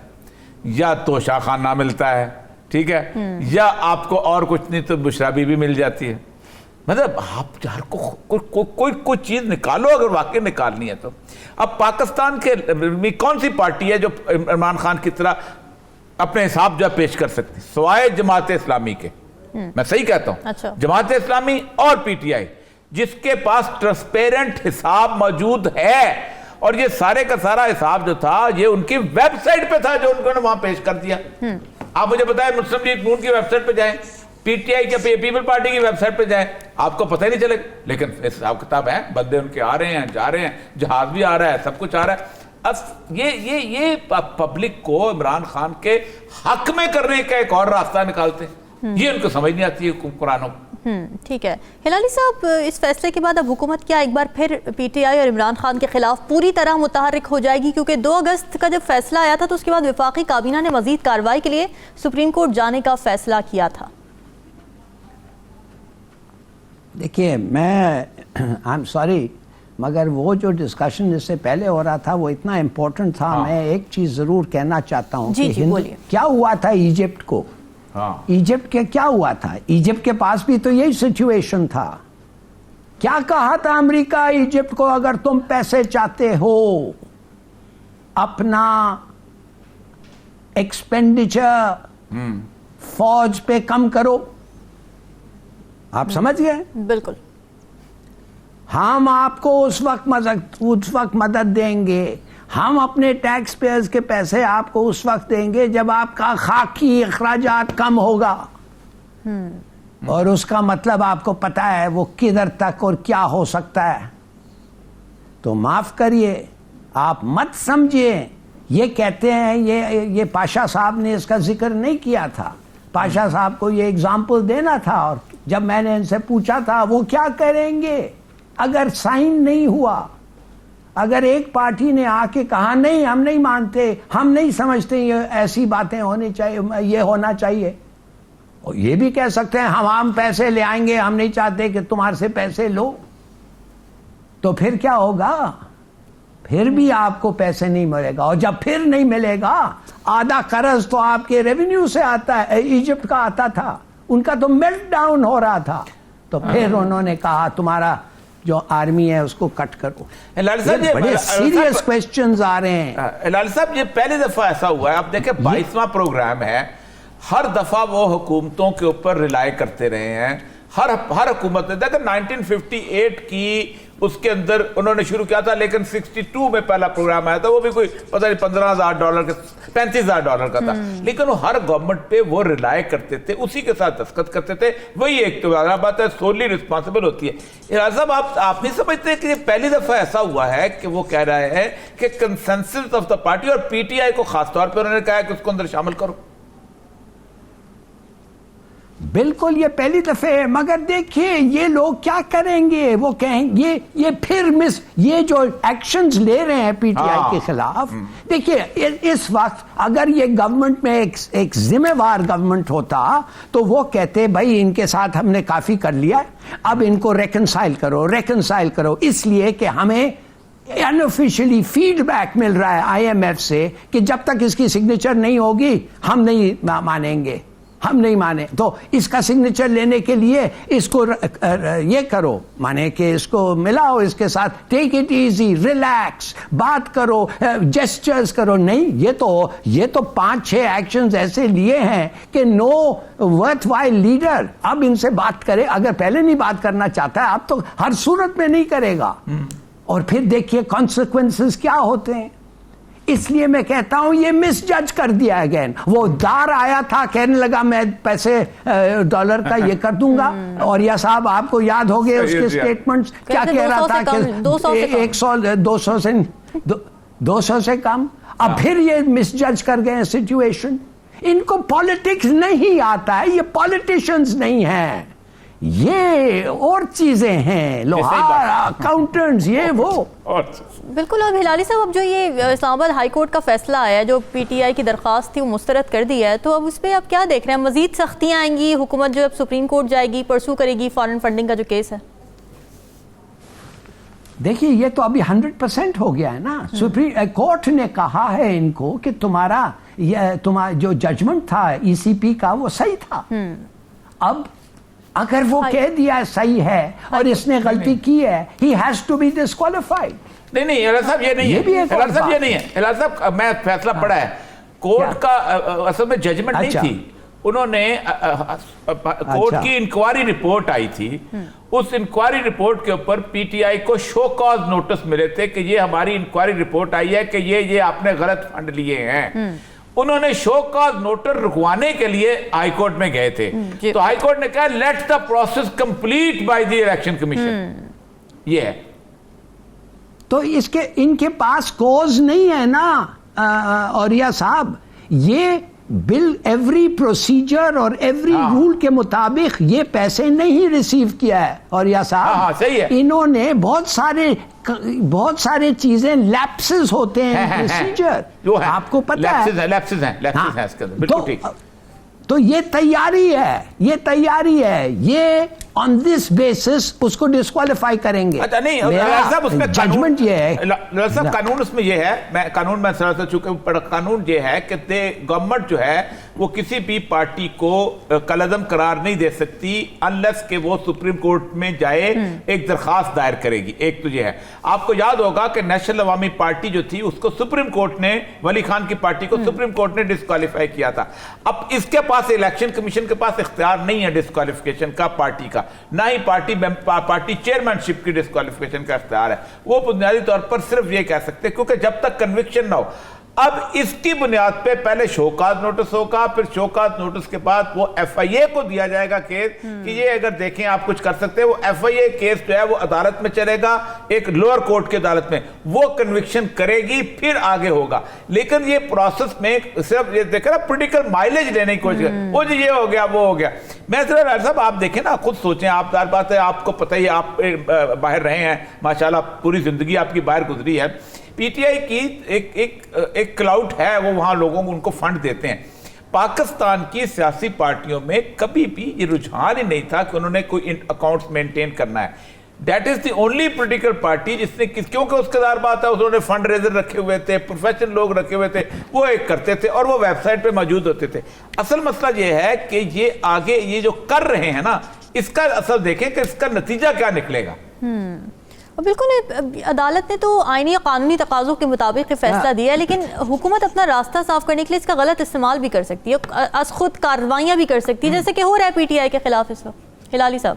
یا توشہ خانہ ملتا ہے، ٹھیک ہے، یا آپ کو اور کچھ نہیں تو بشرا بی بھی مل جاتی ہے. مطلب آپ ہر کوئی چیز نکالو اگر واقعی نکالنی ہے تو. اب پاکستان کے کون سی پارٹی ہے جو عمران خان کی طرح اپنے حساب جو پیش کر سکتی سوائے جماعت اسلامی کے؟ میں صحیح کہتا ہوں، جماعت اسلامی اور پی ٹی آئی جس کے پاس ٹرانسپیرنٹ حساب موجود ہے. اور یہ سارے کا سارا حساب جو تھا یہ ان کی ویب سائٹ پہ تھا جو ان کو نے وہاں پیش کر دیا. آپ مجھے بتائیں، مسلم لیگ نون کی ویب سائٹ پہ جائیں، پی ٹی آئی کے پیپل پارٹی کی ویب سائٹ پہ جائیں، آپ کو پتہ ہی نہیں چلے. لیکن حساب کتاب ہے، بندے ان کے آ رہے ہیں، جا رہے ہیں، جہاز بھی آ رہا ہے، سب کچھ آ رہا ہے. اب یہ پبلک کو عمران خان کے حق میں کرنے کا ایک اور راستہ نکالتے ہیں. یہ ان کو سمجھ نہیں آتی ہے قرآنوں. ٹھیک ہے. ہلالی صاحب، اس فیصلے کے بعد اب حکومت کیا ایک بار پھر پی ٹی آئی اور عمران خان کے خلاف پوری طرح متحرک ہو جائے گی؟ کیونکہ 2 اگست کا جب فیصلہ آیا تھا تو اس کے بعد وفاقی کابینہ نے مزید کارروائی کے لیے سپریم کورٹ جانے کا فیصلہ کیا تھا. دیکھیے، میں I'm sorry مگر وہ جو ڈسکشن اس سے پہلے ہو رہا تھا وہ اتنا امپورٹنٹ تھا. میں ایک چیز ضرور کہنا چاہتا ہوں کہ کیا ہوا تھا ایجپٹ کو. ایجپٹ کے کیا ہوا تھا؟ ایجپٹ کے پاس بھی تو یہی سچویشن تھا. کیا کہا تھا امریکہ ایجپٹ کو؟ اگر تم پیسے چاہتے ہو اپنا ایکسپینڈیچر فوج پہ کم کرو. آپ سمجھ گئے؟ بالکل. ہم آپ کو اس وقت مدد دیں گے، ہم اپنے ٹیکس پیئرز کے پیسے آپ کو اس وقت دیں گے جب آپ کا خاکی اخراجات کم ہوگا. اور اس کا مطلب آپ کو پتا ہے وہ کدھر تک اور کیا ہو سکتا ہے. تو معاف کریے، آپ مت سمجھیے یہ کہتے ہیں یہ پاشا صاحب نے اس کا ذکر نہیں کیا تھا. پاشا صاحب کو یہ اگزامپل دینا تھا اور جب میں نے ان سے پوچھا تھا وہ کیا کریں گے اگر سائن نہیں ہوا. اگر ایک پارٹی نے آ کے کہا نہیں ہم نہیں مانتے، ہم نہیں سمجھتے یہ ایسی باتیں ہونی چاہیے، یہ ہونا چاہیے. اور یہ بھی کہہ سکتے ہیں ہم پیسے لے آئیں گے، ہم نہیں چاہتے کہ تمہارے سے پیسے لو. تو پھر کیا ہوگا؟ پھر بھی آپ کو پیسے نہیں ملے گا. اور جب پھر نہیں ملے گا، آدھا قرض تو آپ کے ریونیو سے آتا ہے، ایجپٹ کا آتا تھا، ان کا تو میلٹ ڈاؤن ہو رہا تھا. تو پھر انہوں نے کہا تمہارا جو آرمی ہے اس کو کٹ کرو. بڑے سیریس کوسچنز آ رہے ہیں. ہلال صاحب، یہ پہلی دفعہ ایسا ہوا ہے. آپ دیکھیں 22واں پروگرام ہے. ہر دفعہ وہ حکومتوں کے اوپر ریلائی کرتے رہے ہیں. ہر حکومت نے دیکھیں 1958 کی اس کے اندر انہوں نے شروع کیا تھا, لیکن 62 میں پہلا پروگرام آیا تھا, وہ بھی کوئی پتہ نہیں $15,000 کا $35,000 کا تھا, لیکن وہ ہر گورنمنٹ پہ وہ ریلائے کرتے تھے, اسی کے ساتھ دستخط کرتے تھے. وہی ایک تو بات ہے سولی رسپانسبل ہوتی ہے. راز صاحب آپ نہیں سمجھتے کہ یہ پہلی دفعہ ایسا ہوا ہے کہ وہ کہہ رہے ہیں کہ کنسنسس آف دا پارٹی, اور پی ٹی آئی کو خاص طور پہ انہوں نے کہا ہے کہ اس کو اندر شامل کرو؟ بالکل یہ پہلی دفعہ ہے, مگر دیکھیے یہ لوگ کیا کریں گے, وہ کہیں گے یہ پھر یہ جو ایکشنز لے رہے ہیں پی ٹی آئی کے خلاف, دیکھیے اس وقت اگر یہ گورنمنٹ میں ایک ذمہ وار گورنمنٹ ہوتا تو وہ کہتے بھائی ان کے ساتھ ہم نے کافی کر لیا, اب ان کو ریکنسائل کرو, اس لیے کہ ہمیں انآفیشلی فیڈ بیک مل رہا ہے آئی ایم ایف سے کہ جب تک اس کی سگنیچر نہیں ہوگی ہم نہیں مانیں, تو اس کا سگنیچر لینے کے لیے اس کو یہ کرو, مانے کہ اس کو ملاؤ اس کے ساتھ, ٹیک اٹ ایزی, ریلیکس, بات کرو, جیسچرز کرو. نہیں, یہ تو 5-6 ایکشنز ایسے لیے ہیں کہ نو ورتھ وائل لیڈر اب ان سے بات کرے. اگر پہلے نہیں بات کرنا چاہتا ہے اب تو ہر صورت میں نہیں کرے گا, اور پھر دیکھیے کانسیکوینسز کیا ہوتے ہیں. اس لیے میں کہتا ہوں یہ مس جج کر دیا اگین. وہ دار آیا تھا کہنے لگا میں پیسے ڈالر کا یہ کر دوں گا, اور یا صاحب آپ کو یاد ہو گئے اس کے سٹیٹمنٹس کیا کہہ رہا تھا کہ 200 سے کم. اب پھر یہ مس جج کر گئے سچویشن. ان کو پالیٹکس نہیں آتا ہے, یہ پالیٹیشینز نہیں ہیں, یہ اور چیزیں ہیں, لوہار اکاؤنٹنٹس, یہ وہ. بالکل. اب ہلالی صاحب اب جو یہ اسلام آباد ہائی کورٹ کا فیصلہ آیا جو پی ٹی آئی کی درخواست تھی وہ مسترد کر دی ہے, تو اب اس پہ آپ کیا دیکھ رہے ہیں؟ مزید سختیاں آئیں گی؟ حکومت جو اب سپریم کورٹ جائے گی پرسو کرے گی فارن فنڈنگ کا جو کیس ہے؟ دیکھیے یہ تو ابھی 100% ہو گیا ہے نا. سپریم کورٹ نے کہا ہے ان کو کہ تمہارا جو ججمنٹ تھا ای سی پی کا وہ صحیح تھا. اب اگر وہ کہہ دیا صحیح ہے اور اس نے غلطی کی ہے, he has to be disqualified. نہیں ہلال صاحب یہ نہیں ہے. ہلال صاحب میں فیصلہ پڑھا ہے کورٹ کا, اصل میں ججمنٹ نہیں تھی, انہوں نے کورٹ کی انکوائری رپورٹ آئی تھی, اس انکوائری رپورٹ کے اوپر پی ٹی آئی کو شو کاز نوٹس ملے تھے کہ یہ ہماری انکوائری رپورٹ آئی ہے کہ یہ آپ نے غلط فنڈ لیے ہیں. انہوں نے شو کاز نوٹس رکوانے کے لیے ہائی کورٹ میں گئے تھے, تو ہائی کورٹ نے کہا let the process complete by the election commission. یہ ہے تو ان کے پاس کوز نہیں ہے نا اوریا صاحب. یہ بل ایوری پروسیجر اور ایوری رول کے مطابق یہ پیسے نہیں ریسیو کیا ہے اوریا صاحب. صحیح ہے. انہوں نے بہت سارے چیزیں لیپسز ہوتے ہیں پروسیجر, آپ کو پتا ہے لیپسز ہیں بالکل ٹھیک. تو یہ تیاری ہے, یہ آن دس بیسس اس کو ڈسکوالیفائی کریں گے. اچھا نہیں ججمنٹ یہ ہے قانون, اس میں یہ ہے, میں قانون میں سر چونکہ قانون یہ ہے کہ گورنمنٹ جو ہے وہ کسی بھی پارٹی کو کالعدم قرار نہیں دے سکتی انلیس کہ وہ سپریم کورٹ میں جائے ایک درخواست دائر کرے گی. ایک تو یہ ہے, آپ کو یاد ہوگا کہ نیشنل عوامی پارٹی جو تھی اس کو سپریم کورٹ نے, ولی خان کی پارٹی کو سپریم کورٹ نے ڈسکوالیفائی کیا تھا. اب اس کے پاس الیکشن کمیشن کے پاس اختیار نہیں ہے ڈسکوالیفیکیشن کا پارٹی کا, نہ ہی پارٹی چیئرمین شپ کی ڈسکوالیفیکیشن کا اختیار ہے. وہ بنیادی طور پر صرف یہ کہہ سکتے کیونکہ جب تک کنوکشن نہ ہو. اب اس کی بنیاد پہ پہلے شوکاز نوٹس ہوگا, پھر شوکاز نوٹس کے بعد وہ ایف آئی اے کو دیا جائے گا کیس کہ یہ اگر دیکھیں آپ کچھ کر سکتے ہیں. وہ ایف آئی اے کیس جو ہے وہ عدالت میں چلے گا, ایک لوور کورٹ کی عدالت میں, وہ کنوکشن کرے گی, پھر آگے ہوگا. لیکن یہ پروسیس میں صرف یہ دیکھیں نا پولیٹیکل مائلیج لینے کی کوشش, وہ جی یہ ہو گیا وہ ہو گیا. میں صاحب آپ دیکھیں نا, خود سوچیں, آپ دار بات ہے, آپ کو پتہ ہی, آپ باہر رہے ہیں ماشاءاللہ, پوری زندگی آپ کی باہر گزری ہے. پی ٹی آئی کی ایک کلاؤڈ ہے, وہ وہاں لوگوں کو ان کو فنڈ دیتے ہیں. پاکستان کی سیاسی پارٹیوں میں کبھی بھی یہ رجحان ہی نہیں تھا کہ انہوں نے کوئی اکاؤنٹس مینٹین کرنا ہے. That is the only political party جس نے, کیونکہ اس کے دار بات ہے انہوں نے فنڈ ریزر رکھے ہوئے تھے, پروفیشنل لوگ رکھے ہوئے تھے, وہ ایک کرتے تھے اور وہ ویب سائٹ پہ موجود ہوتے تھے. اصل مسئلہ یہ ہے کہ یہ آگے یہ جو کر رہے ہیں نا, اس کا اصل دیکھیں کہ اس کا نتیجہ کیا نکلے گا. بالکل, عدالت نے تو آئینی یا قانونی تقاضوں کے مطابق فیصلہ دیا ہے, لیکن حکومت اپنا راستہ صاف کرنے کے لیے اس کا غلط استعمال بھی کر سکتی ہے, از خود کارروائیاں بھی کر سکتی ہے, جیسے کہ ہو رہا ہے پی ٹی آئی کے خلاف اس وقت. ہلالی صاحب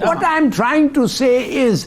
What I am trying to say is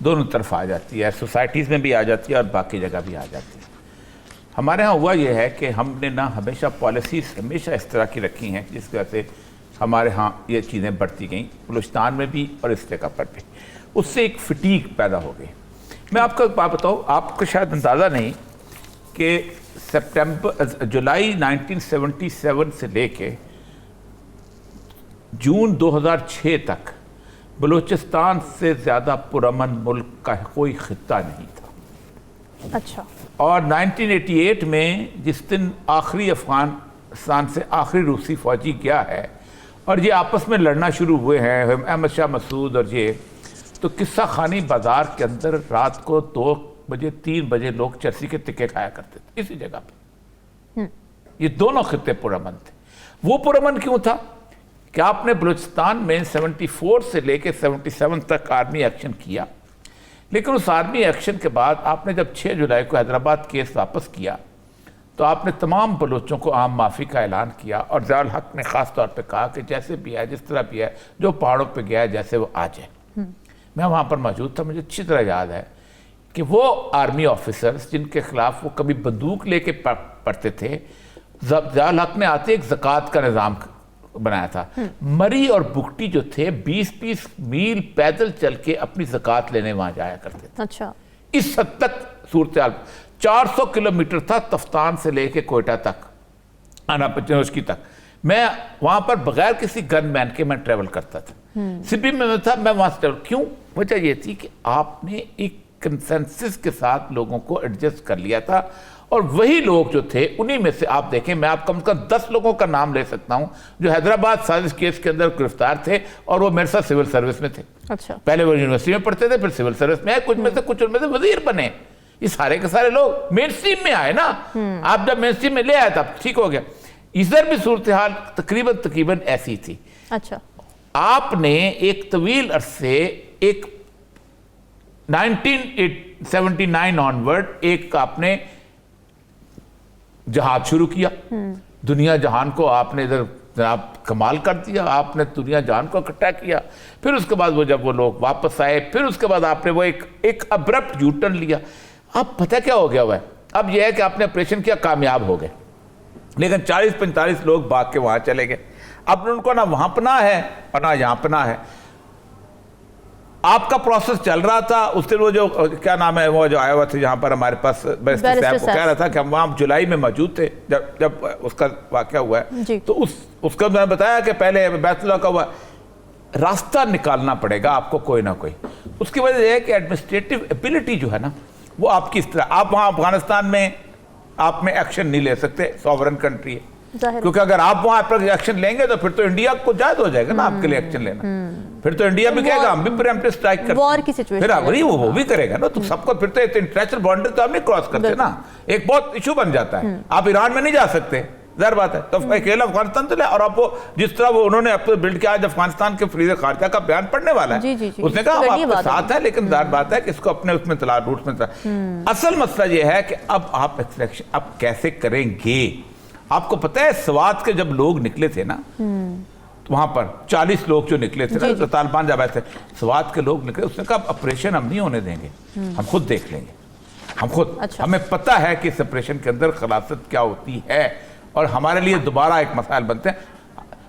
دونوں طرف آ جاتی ہے، سوسائٹیز میں بھی آ جاتی ہے اور باقی جگہ بھی آ جاتی ہے۔ ہمارے ہاں ہوا یہ ہے کہ ہم نے نہ ہمیشہ پالیسیز ہمیشہ اس طرح کی رکھی ہیں جس کی وجہ سے ہمارے ہاں یہ چیزیں بڑھتی گئیں، بلوچستان میں بھی اور اس جگہ پر بھی، اس سے ایک فٹیگ پیدا ہو گئی۔ میں آپ کو ایک بات بتاؤں، آپ کو شاید اندازہ نہیں کہ جولائی 1977 سے لے کے جون 2006 تک بلوچستان سے زیادہ پرامن ملک کا کوئی خطہ نہیں تھا۔ اچھا۔ اور 1988 میں جس دن آخری افغانستان سے آخری روسی فوجی گیا ہے اور یہ آپس میں لڑنا شروع ہوئے ہیں احمد شاہ مسعود اور یہ، تو قصہ خانی بازار کے اندر رات کو 2 بجے 3 بجے لوگ چرسی کے تکے کھایا کرتے تھے اسی جگہ پہ۔ یہ دونوں خطے پرامن تھے۔ وہ پرامن کیوں تھا کہ آپ نے بلوچستان میں 74 سے لے کے 77 تک آرمی ایکشن کیا، لیکن اس آرمی ایکشن کے بعد آپ نے جب 6 جولائی کو حیدرآباد کیس واپس کیا تو آپ نے تمام بلوچوں کو عام معافی کا اعلان کیا، اور ضیاء الحق نے خاص طور پہ کہا کہ جیسے بھی ہے، جس طرح بھی ہے، جو پہاڑوں پہ گیا ہے جیسے وہ آ جائے۔ میں وہاں پر موجود تھا، مجھے اچھی طرح یاد ہے کہ وہ آرمی آفیسرز جن کے خلاف وہ کبھی بندوق لے کے پڑھتے تھے، ضیاء الحق نے آتے ایک زکوٰۃ کا نظام بنایا تھا۔ مری اور بگٹی جو تھے 20 میل پیدل چل کے اپنی زکوٰۃ لینے وہاں جایا کرتے تھے۔ اچھا۔ اس حد تک صورتحال 400 کلومیٹر تھا تفتان سے لے کے کوئٹہ تک، آنا پنجوشکی تک۔ میں وہاں پر بغیر کسی گن مین کے میں ٹریول کرتا تھا۔ سپی میں تھا، میں وہاں سے کیوں؟ وجہ یہ تھی کہ آپ نے ایک کنسنسس کے ساتھ لوگوں کو ایڈجسٹ کر لیا تھا، اور وہی لوگ جو تھے انہی میں سے آپ دیکھیں، میں آپ کم از کم 10 لوگوں کا نام لے سکتا ہوں جو حیدرآباد سازش کیس کے اندر گرفتار تھے اور وہ میرے ساتھ سول سروس میں تھے۔ اچھا۔ پہلے وہ یونیورسٹی میں پڑھتے تھے، پھر سول سروس میں آئے، کچھ ان میں سے وزیر بنے۔ یہ سارے کے سارے لوگ مین اسٹریم میں آئے نا، آپ جب مین اسٹریم میں لے آئے تب ٹھیک ہو گیا۔ ادھر بھی صورتحال تقریباً ایسی تھی۔ اچھا۔ آپ نے ایک طویل عرصے، ایک 1979 آنورڈ ایک آپ نے جہاد شروع کیا، دنیا جہان کو آپ نے ادھر جناب کمال کر دیا، آپ نے دنیا جہان کو اکٹھا کیا۔ پھر اس کے بعد وہ جب وہ لوگ واپس آئے، پھر اس کے بعد آپ نے وہ ایک ابرپٹ یو ٹرن لیا۔ اب پتہ کیا ہو گیا ہوا ہے؟ اب یہ ہے کہ آپ نے آپریشن کیا، کامیاب ہو گئے، لیکن 40-45 لوگ بھاگ کے وہاں چلے گئے۔ اب ان کو نہ وہاں پناہ ہے اور نہ یہاں پناہ ہے۔ آپ کا پروسیس چل رہا تھا۔ اس دن وہ جو کیا نام ہے، وہ جو آیا ہوا تھا یہاں پر ہمارے پاس بیرسٹر صاحب، کو کہہ رہا تھا کہ ہم وہاں جولائی میں موجود تھے جب اس کا واقعہ ہوا ہے، تو اس کا میں نے بتایا کہ پہلے بیت اللہ کا ہوا، راستہ نکالنا پڑے گا آپ کو کوئی نہ کوئی۔ اس کی وجہ یہ ہے کہ ایڈمنسٹریٹو ایبلٹی جو ہے نا وہ آپ کی اس طرح، آپ وہاں افغانستان میں آپ میں ایکشن نہیں لے سکتے، سوورن کنٹری ہے، کیونکہ اگر آپ وہاں پر ایکشن لیں گے تو پھر تو انڈیا کو جائز ہو جائے گا نا آپ کے لیے ایکشن لینا۔ پھر تو انڈیا بھی کہے گا ہم بھی پریمپٹیو اسٹرائک کرتے ہیں، وار کی سچویشن، پھر وہ بھی کرے گا نا، تو سب کو پھر تو انٹرنیشنل باؤنڈری تو ہم نہیں کراس کرتے نا، ایک بہت ایشو بن جاتا ہے۔ آپ ایران میں نہیں جا سکتے، ظاہر بات ہے، تو اکیلا افغانستان تو لے، اور آپ وہ جس طرح وہ انہوں نے اپنے بلڈ کیا، آج افغانستان کے وزیر خارجہ کا بیان پڑھنے والا ہے، اس نے کہا ہم آپ کے ساتھ ہیں، لیکن ظاہر بات ہے کہ اس کو اپنے اس میں روٹ میں اصل مسئلہ یہ ہے کہ اب آپ ایکسٹریکشن اب کیسے کریں گے۔ آپ کو پتہ ہے سوات کے جب لوگ نکلے تھے نا وہاں پر 40 لوگ جو نکلے تھے نا، طالبان جب آئے تھے، سوات کے لوگ نکلے، اس نے کہا آپریشن ہم نہیں ہونے دیں گے، ہم خود دیکھ لیں گے، ہم خود، ہمیں پتہ ہے کہ اس آپریشن کے اندر خلاصت کیا ہوتی ہے، اور ہمارے لیے دوبارہ ایک مسائل بنتے ہیں۔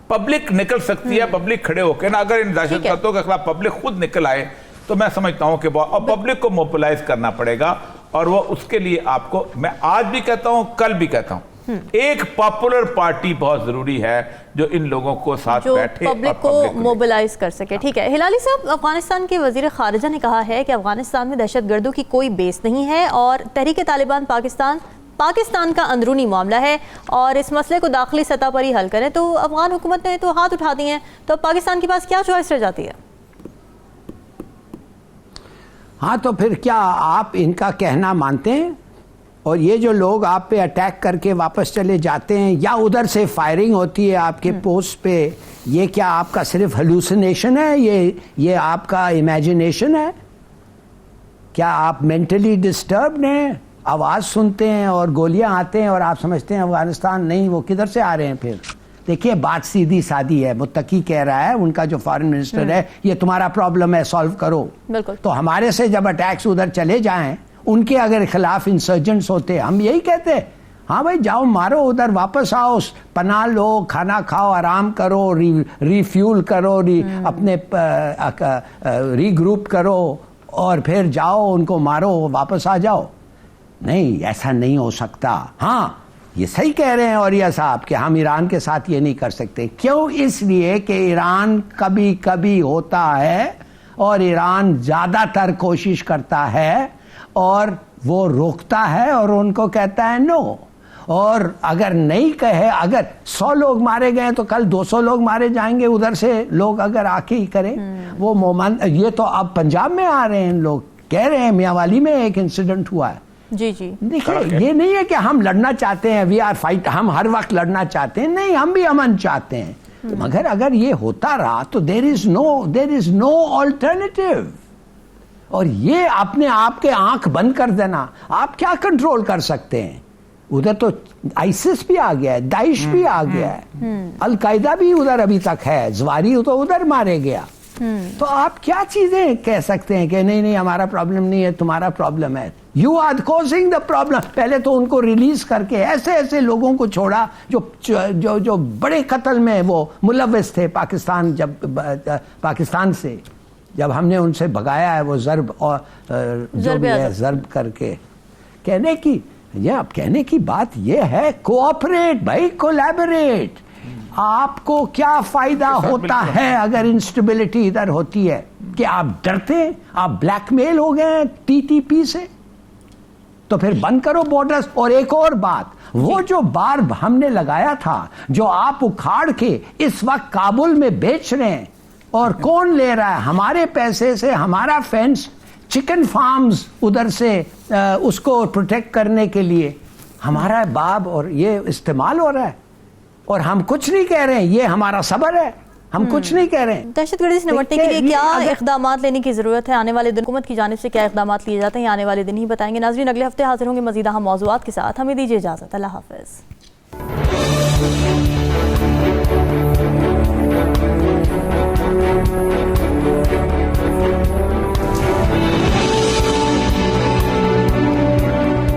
پبلک نکل سکتی ہے، پبلک کھڑے ہو کے نا، اگر ان دہشت گردوں کے خلاف پبلک خود نکل آئے تو میں سمجھتا ہوں کہ پبلک کو موبلائز کرنا پڑے گا، اور وہ اس کے لیے آپ کو، میں آج بھی کہتا ہوں کل بھی کہتا ہوں، ایک پاپولر پارٹی بہت ضروری ہے جو ان لوگوں کو ساتھ بیٹھے اور پبلک کو موبلائز کر سکے۔ ٹھیک ہے ہلالی صاحب، افغانستان کے وزیر خارجہ نے کہا ہے کہ افغانستان میں دہشت گردوں کی کوئی بیس نہیں ہے، اور تحریک طالبان پاکستان کا اندرونی معاملہ ہے، اور اس مسئلے کو داخلی سطح پر ہی حل کریں۔ تو افغان حکومت نے تو ہاتھ اٹھا دیے ہیں، تو اب پاکستان کے پاس کیا چوائس رہ جاتی ہے؟ ہاں تو پھر کیا آپ ان کا کہنا مانتے ہیں؟ اور یہ جو لوگ آپ پہ اٹیک کر کے واپس چلے جاتے ہیں، یا ادھر سے فائرنگ ہوتی ہے آپ کے پوسٹ پہ، یہ کیا آپ کا صرف ہلوسینیشن ہے؟ یہ آپ کا امیجنیشن ہے؟ کیا آپ مینٹلی ڈسٹربڈ ہیں؟ آواز سنتے ہیں اور گولیاں آتے ہیں اور آپ سمجھتے ہیں افغانستان نہیں، وہ کدھر سے آ رہے ہیں پھر؟ دیکھیے بات سیدھی سادی ہے. متقی کہہ رہا ہے, ان کا جو فارن منسٹر ہے, یہ تمہارا پرابلم ہے, سالو کرو. بالکل. تو ہمارے سے جب اٹیکس ادھر چلے جائیں, ان کے اگر خلاف انسرجنٹس ہوتے, ہم یہی کہتے, ہاں بھائی جاؤ مارو ادھر, واپس آؤ, پناہ لو, کھانا کھاؤ, آرام کرو, ریفیول کرو, اپنے ری گروپ کرو, اور پھر جاؤ ان کو مارو, واپس آ جاؤ. نہیں, ایسا نہیں ہو سکتا. ہاں یہ صحیح کہہ رہے ہیں اوریہ صاحب کہ ہم ایران کے ساتھ یہ نہیں کر سکتے. کیوں؟ اس لیے کہ ایران کبھی کبھی ہوتا ہے اور ایران زیادہ تر کوشش کرتا ہے اور وہ روکتا ہے اور ان کو کہتا ہے نو. اور اگر نہیں کہے, اگر 100 لوگ مارے گئے تو کل 200 لوگ مارے جائیں گے ادھر سے لوگ اگر آ کے ہی کریں. وہ مومن, یہ تو اب پنجاب میں آ رہے ہیں لوگ, کہہ رہے ہیں میاں والی میں ایک انسیڈنٹ ہوا ہے. جی جی, دیکھیں یہ نہیں ہے کہ ہم لڑنا چاہتے ہیں, وی آر فائٹ, ہم ہر وقت لڑنا چاہتے ہیں, نہیں, ہم بھی امن چاہتے ہیں. مگر اگر یہ ہوتا رہا تو دیر از نو آلٹرنیٹیو. اور یہ اپنے آپ کے آنکھ بند کر دینا, آپ کیا کنٹرول کر سکتے ہیں؟ ادھر تو آئسس بھی آ گیا ہے, داعش بھی آ گیا ہے, القاعدہ بھی ادھر ابھی تک ہے, زواری تو ادھر مارے گیا. تو آپ کیا چیزیں کہہ سکتے ہیں کہ نہیں ہمارا پرابلم نہیں ہے, تمہارا پرابلم ہے. You are causing the problem. پہلے تو ان کو ریلیز کر کے ایسے لوگوں کو چھوڑا جو بڑے قتل میں وہ ملوث تھے. پاکستان سے جب ہم نے ان سے بھگایا ہے وہ ضرب کر کے, کہنے کی بات یہ ہے, کوآپریٹ بھائی, کولیبریٹ. آپ کو کیا فائدہ ہوتا ہے اگر انسٹیبلٹی ادھر ہوتی ہے؟ کہ آپ ڈرتے ہیں, آپ بلیک میل ہو گئے ہیں TTP سے, تو پھر بند کرو بارڈرز. اور ایک اور بات, وہ جو بار ہم نے لگایا تھا جو آپ اکھاڑ کے اس وقت کابل میں بیچ رہے ہیں, اور کون لے رہا ہے؟ ہمارے پیسے سے, ہمارا فینس, چکن فارمز ادھر سے اس کو پروٹیکٹ کرنے کے لیے ہمارا باب, اور یہ استعمال ہو رہا ہے اور ہم کچھ نہیں کہہ رہے ہیں. یہ ہمارا صبر ہے, ہم کچھ نہیں کہہ رہے ہیں. دہشت گردی سے نمٹنے کے لیے کیا اقدامات لینے کی ضرورت ہے؟ آنے والے دن حکومت کی جانب سے کیا اقدامات لیے جاتے ہیں, آنے والے دن ہی بتائیں گے. ناظرین, اگلے ہفتے حاضر ہوں گے مزید اہم موضوعات کے ساتھ. ہمیں دیجیے اجازت. اللہ حافظ.